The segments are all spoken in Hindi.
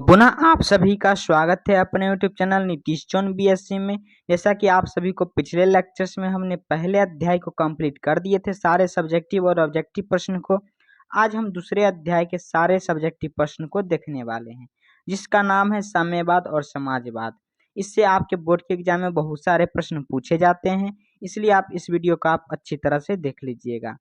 पुनः आप सभी का स्वागत है अपने YouTube channel Nitish zone BSc में। जैसा कि आप सभी को पिछले लेक्चर्स में हमने पहले अध्याय को कंप्लीट कर दिए थे सारे सब्जेक्टिव और ऑब्जेक्टिव प्रश्न को। आज हम दूसरे अध्याय के सारे सब्जेक्टिव प्रश्न को देखने वाले हैं, जिसका नाम है साम्यवाद और समाजवाद। इससे आपके बोर्ड के एग्जाम में बहुत सारे प्रश्न पूछे जाते हैं, इसलिए आप इस वीडियो को आप अच्छी तरह से देख लीजिएगा।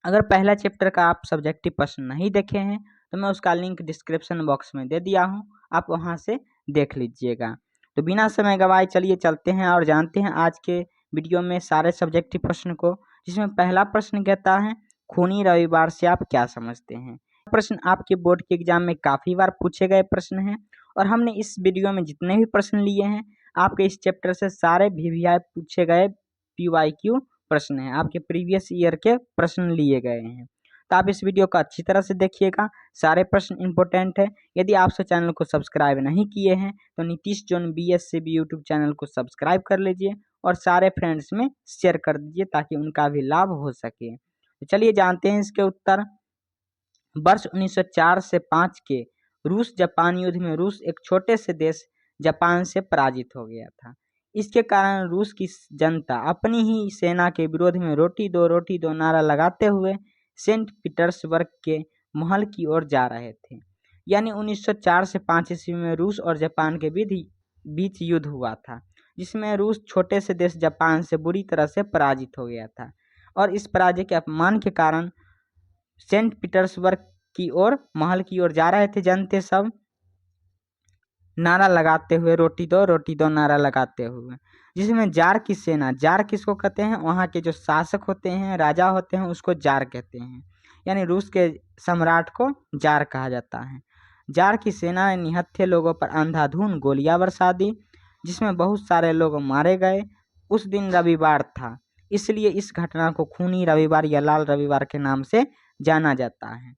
अगर पहला चैप्टर का आप सब्जेक्टिव प्रश्न नहीं देखे हैं तो मैं उसका लिंक डिस्क्रिप्शन बॉक्स में दे दिया हूं, आप वहां से देख लीजिएगा। तो बिना समय गवाए चलिए चलते हैं और जानते हैं आज के वीडियो में सारे सब्जेक्टिव प्रश्न को, जिसमें पहला प्रश्न कहता है खूनी रविवार से आप क्या समझते हैं। प्रश्न आपके बोर्ड के एग्जाम में काफी बार पूछे गए प्रश्न हैं और हमने इस वीडियो में जितने भी प्रश्न लिए हैं आपके इस चैप्टर से सारे VVI पूछे गए PYQ प्रश्न है, आपके प्रीवियस ईयर के प्रश्न लिए गए हैं। तो आप इस वीडियो को अच्छी तरह से देखिएगा, सारे प्रश्न इंपॉर्टेंट है। यदि आप से चैनल को सब्सक्राइब नहीं किए हैं तो Nitish zone BSc YouTube channel को सब्सक्राइब कर लीजिए और सारे फ्रेंड्स में शेयर कर दीजिए ताकि उनका भी लाभ हो सके। तो चलिए जानते हैं इसके उत्तर। वर्ष 1904 से 5 के रूस जापान युद्ध में रूस एक छोटे से देश जापान से पराजित हो गया था। इसके कारण रूस की जनता अपनी ही सेना के विरोध में रोटी दो नारा लगाते हुए सेंट पीटर्सबर्ग के महल की ओर जा रहे थे। यानी 1904 से 5 ईस्वी में रूस और जापान के बीच युद्ध हुआ था, जिसमें रूस छोटे से देश जापान से बुरी तरह से पराजित हो गया था और इस पराजय के अपमान के कारण सेंट पीटर्सबर्ग की ओर महल की ओर जा रहे थे जनते सब नारा लगाते हुए, रोटी दो नारा लगाते हुए, जिसमें जार की सेना, जार किसको कहते हैं, वहाँ के जो शासक होते हैं, राजा होते हैं, उसको जार कहते हैं। यानी रूस के सम्राट को जार कहा जाता है। जार की सेना ने निहत्थे लोगों पर अंधाधुंध गोलियां बरसा दी, जिसमें बहुत सारे लोग मारे गए। उस दिन रविवार था, इसलिए इस घटना को खूनी रविवार या लाल रविवार के नाम से जाना जाता है।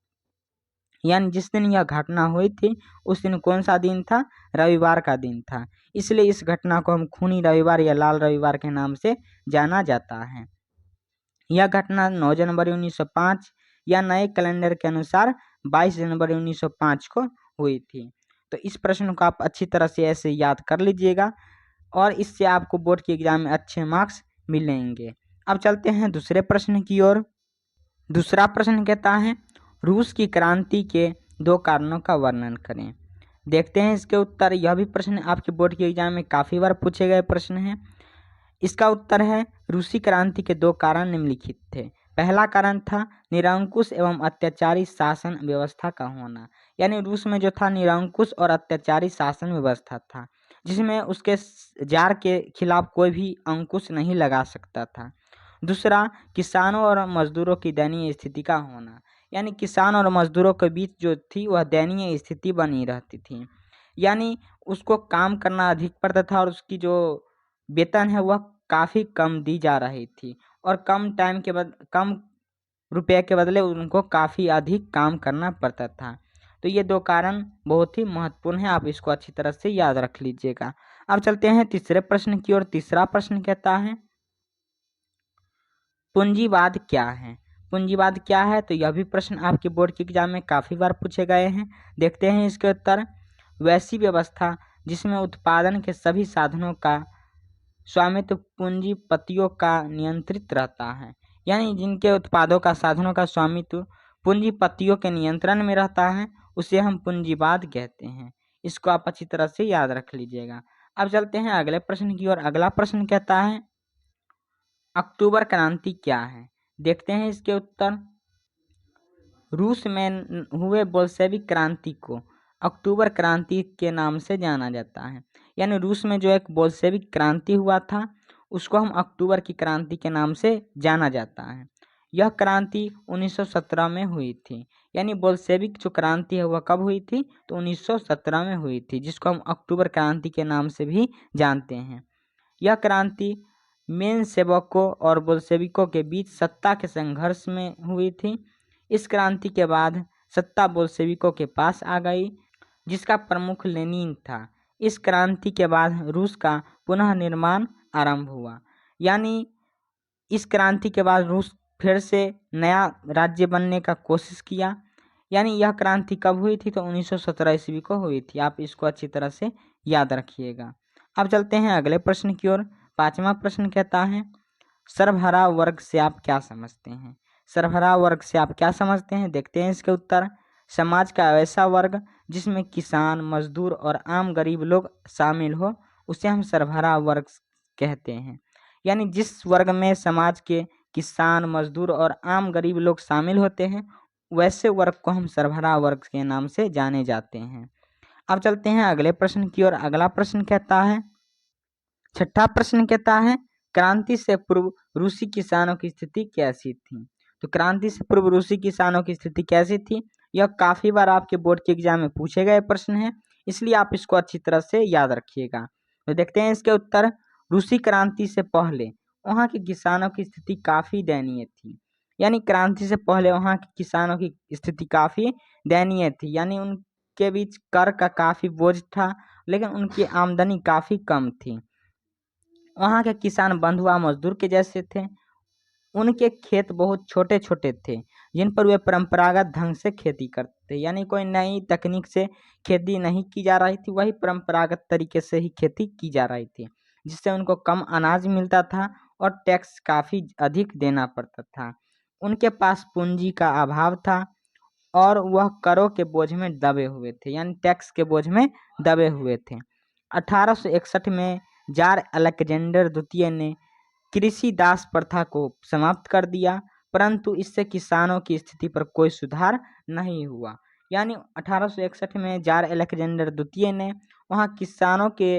यानी जिस दिन यह घटना हुई थी उस दिन कौन सा दिन था, रविवार का दिन था, इसलिए इस घटना को हम खूनी रविवार या लाल रविवार के नाम से जाना जाता है। यह घटना 9 जनवरी 1905 या नए कैलेंडर के अनुसार 22 जनवरी 1905 को हुई थी। तो इस प्रश्न को आप अच्छी तरह से ऐसे याद कर लीजिएगा और इससे आपको बोर्ड के एग्जाम में अच्छे मार्क्स मिलेंगे। अब चलते हैं दूसरे प्रश्न की ओर। दूसरा प्रश्न कहता है रूस की क्रांति के 2 कारणों का वर्णन करें। देखते हैं इसके उत्तर। यह भी प्रश्न आपके बोर्ड के एग्जाम में काफी बार पूछे गए प्रश्न हैं। इसका उत्तर है रूसी क्रांति के 2 कारण निम्नलिखित थे। पहला कारण था निरंकुश एवं अत्याचारी शासन व्यवस्था का होना। यानी रूस में जो था निरंकुश और अत्याचारी शासन व्यवस्था था, जिसमें उसके जार के खिलाफ कोई भी अंकुश नहीं लगा सकता था। दूसरा, किसानों और मजदूरों की दयनीय स्थिति का होना। यानी किसान और मजदूरों के बीच जो थी वह दयनीय स्थिति बनी रहती थी। यानी उसको काम करना अधिक पड़ता था और उसकी जो वेतन है वह काफ़ी कम दी जा रही थी और कम रुपये के बदले उनको काफ़ी अधिक काम करना पड़ता था। तो ये 2 कारण बहुत ही महत्वपूर्ण है, आप इसको अच्छी तरह से याद रख लीजिएगा। अब चलते हैं तीसरे प्रश्न की ओर। तीसरा प्रश्न कहता है पूंजीवाद क्या है। पूंजीवाद क्या है, तो यह भी प्रश्न आपके बोर्ड के एग्जाम में काफ़ी बार पूछे गए हैं। देखते हैं इसके उत्तर। वैसी व्यवस्था जिसमें उत्पादन के सभी साधनों का स्वामित्व पूंजीपतियों का नियंत्रित रहता है। यानी जिनके उत्पादों का साधनों का स्वामित्व पूंजीपतियों के नियंत्रण में रहता है, उसे हम पूंजीवाद कहते हैं। इसको आप अच्छी तरह से याद रख लीजिएगा। अब चलते हैं अगले प्रश्न की ओर। अगला प्रश्न कहता है अक्टूबर क्रांति क्या है। देखते हैं इसके उत्तर। रूस में हुए बोल्शेविक क्रांति को अक्टूबर क्रांति के नाम से जाना जाता है। यानी रूस में जो एक बोल्शेविक क्रांति हुआ था उसको हम अक्टूबर की क्रांति के नाम से जाना जाता है। यह क्रांति 1917 में हुई थी। यानी बोल्शेविक जो क्रांति है वह कब हुई थी, तो 1917 में हुई थी, जिसको हम अक्टूबर क्रांति के नाम से भी जानते हैं। यह क्रांति मेनसेवकों और बोल्शेविकों के बीच सत्ता के संघर्ष में हुई थी। इस क्रांति के बाद सत्ता बोल्शेविकों के पास आ गई, जिसका प्रमुख लेनिन था। इस क्रांति के बाद रूस का पुनः निर्माण आरंभ हुआ। यानी इस क्रांति के बाद रूस फिर से नया राज्य बनने का कोशिश किया। यानी यह क्रांति कब हुई थी? तो 1917 ईस्वी को हुई थी। आप इसको अच्छी तरह से याद रखिएगा। अब चलते हैं अगले प्रश्न की ओर। 5वां प्रश्न कहता है, सर्वहारा वर्ग से आप क्या समझते हैं? सर्वहारा वर्ग से आप क्या समझते हैं? देखते हैं इसके उत्तर। समाज का ऐसा वर्ग जिसमें किसान, मजदूर और आम गरीब लोग शामिल हो, उसे हम सर्वहारा वर्ग कहते हैं। यानी जिस वर्ग में समाज के किसान, मजदूर और आम गरीब लोग शामिल होते हैं, वैसे वर्ग को हम सर्वहारा वर्ग के नाम से जाने जाते हैं। अब चलते हैं अगले प्रश्न की ओर। अगला प्रश्न कहता है, 6ठा प्रश्न कहता है, क्रांति से पूर्व रूसी किसानों की स्थिति कैसी थी? तो क्रांति से पूर्व रूसी किसानों की स्थिति कैसी थी? यह काफी बार आपके बोर्ड के एग्जाम में पूछे गए प्रश्न है, इसलिए आप इसको अच्छी तरह से याद रखिएगा। तो देखते हैं इसके उत्तर। रूसी क्रांति से पहले वहाँ के किसानों की स्थिति काफी दयनीय थी। यानी क्रांति से पहले वहाँ के किसानों की स्थिति काफी दयनीय थी, यानी उनके बीच कर का काफी बोझ था, लेकिन उनकी आमदनी काफी कम थी। वहाँ के किसान बंधुआ मजदूर के जैसे थे। उनके खेत बहुत छोटे छोटे थे, जिन पर वे परंपरागत ढंग से खेती करते थे। यानी कोई नई तकनीक से खेती नहीं की जा रही थी, वही परंपरागत तरीके से ही खेती की जा रही थी, जिससे उनको कम अनाज मिलता था और टैक्स काफ़ी अधिक देना पड़ता था। उनके पास पूंजी का अभाव था और वह करों के बोझ में दबे हुए थे, यानी टैक्स के बोझ में दबे हुए थे। 1861 में जार अलेक्जेंडर द्वितीय ने कृषि दास प्रथा को समाप्त कर दिया, परंतु इससे किसानों की स्थिति पर कोई सुधार नहीं हुआ। यानी 1861 में जार अलेक्जेंडर द्वितीय ने वहाँ किसानों के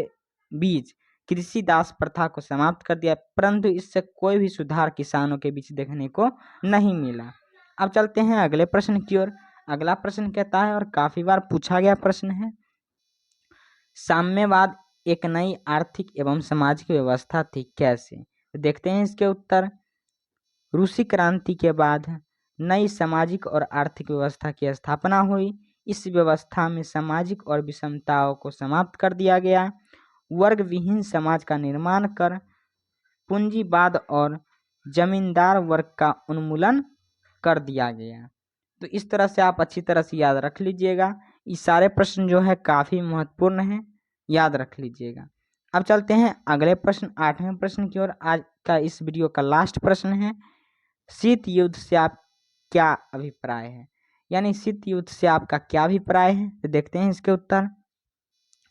बीच कृषि दास प्रथा को समाप्त कर दिया, परंतु इससे कोई भी सुधार किसानों के बीच देखने को नहीं मिला। अब चलते हैं अगले प्रश्न की ओर। अगला प्रश्न कहता है, और काफी बार पूछा गया प्रश्न है, साम्यवाद एक नई आर्थिक एवं सामाजिक व्यवस्था थी, कैसे? तो देखते हैं इसके उत्तर। रूसी क्रांति के बाद नई सामाजिक और आर्थिक व्यवस्था की स्थापना हुई। इस व्यवस्था में सामाजिक और विषमताओं को समाप्त कर दिया गया। वर्ग विहीन समाज का निर्माण कर पूंजीवाद और जमींदार वर्ग का उन्मूलन कर दिया गया। तो इस तरह से आप अच्छी तरह से याद रख लीजिएगा। ये सारे प्रश्न जो है काफ़ी महत्वपूर्ण हैं, याद रख लीजिएगा। अब चलते हैं अगले प्रश्न 8वें प्रश्न की ओर। आज का इस वीडियो का लास्ट प्रश्न है, शीत युद्ध से आप क्या अभिप्राय है? यानी शीत युद्ध से आपका क्या अभिप्राय है? तो देखते हैं इसके उत्तर।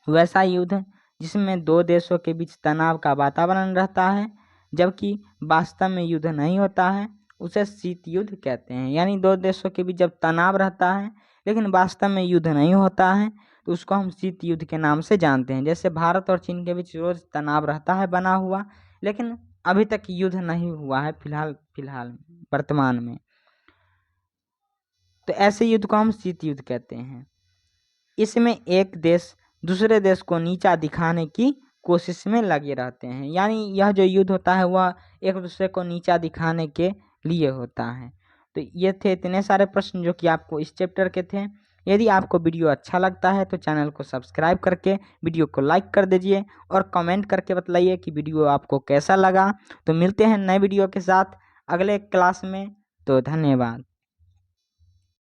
वैसा युद्ध जिसमें दो देशों के बीच तनाव का वातावरण रहता है, जबकि वास्तव में युद्ध नहीं होता है, उसे शीत युद्ध कहते हैं। यानी दो देशों के बीच जब तनाव रहता है लेकिन वास्तव में युद्ध नहीं होता है, तो उसको हम शीत युद्ध के नाम से जानते हैं। जैसे भारत और चीन के बीच रोज तनाव रहता है बना हुआ, लेकिन अभी तक युद्ध नहीं हुआ है फिलहाल वर्तमान में, तो ऐसे युद्ध को हम शीत युद्ध कहते हैं। इसमें एक देश दूसरे देश को नीचा दिखाने की कोशिश में लगे रहते हैं। यानी यह जो युद्ध होता है वह एक दूसरे को नीचा दिखाने के लिए होता है। तो ये थे इतने सारे प्रश्न जो कि आपको इस चैप्टर के थे। यदि आपको वीडियो अच्छा लगता है तो चैनल को सब्सक्राइब करके वीडियो को लाइक कर दीजिए और कमेंट करके बतलाइए कि वीडियो आपको कैसा लगा। तो मिलते हैं नए वीडियो के साथ अगले क्लास में। तो धन्यवाद।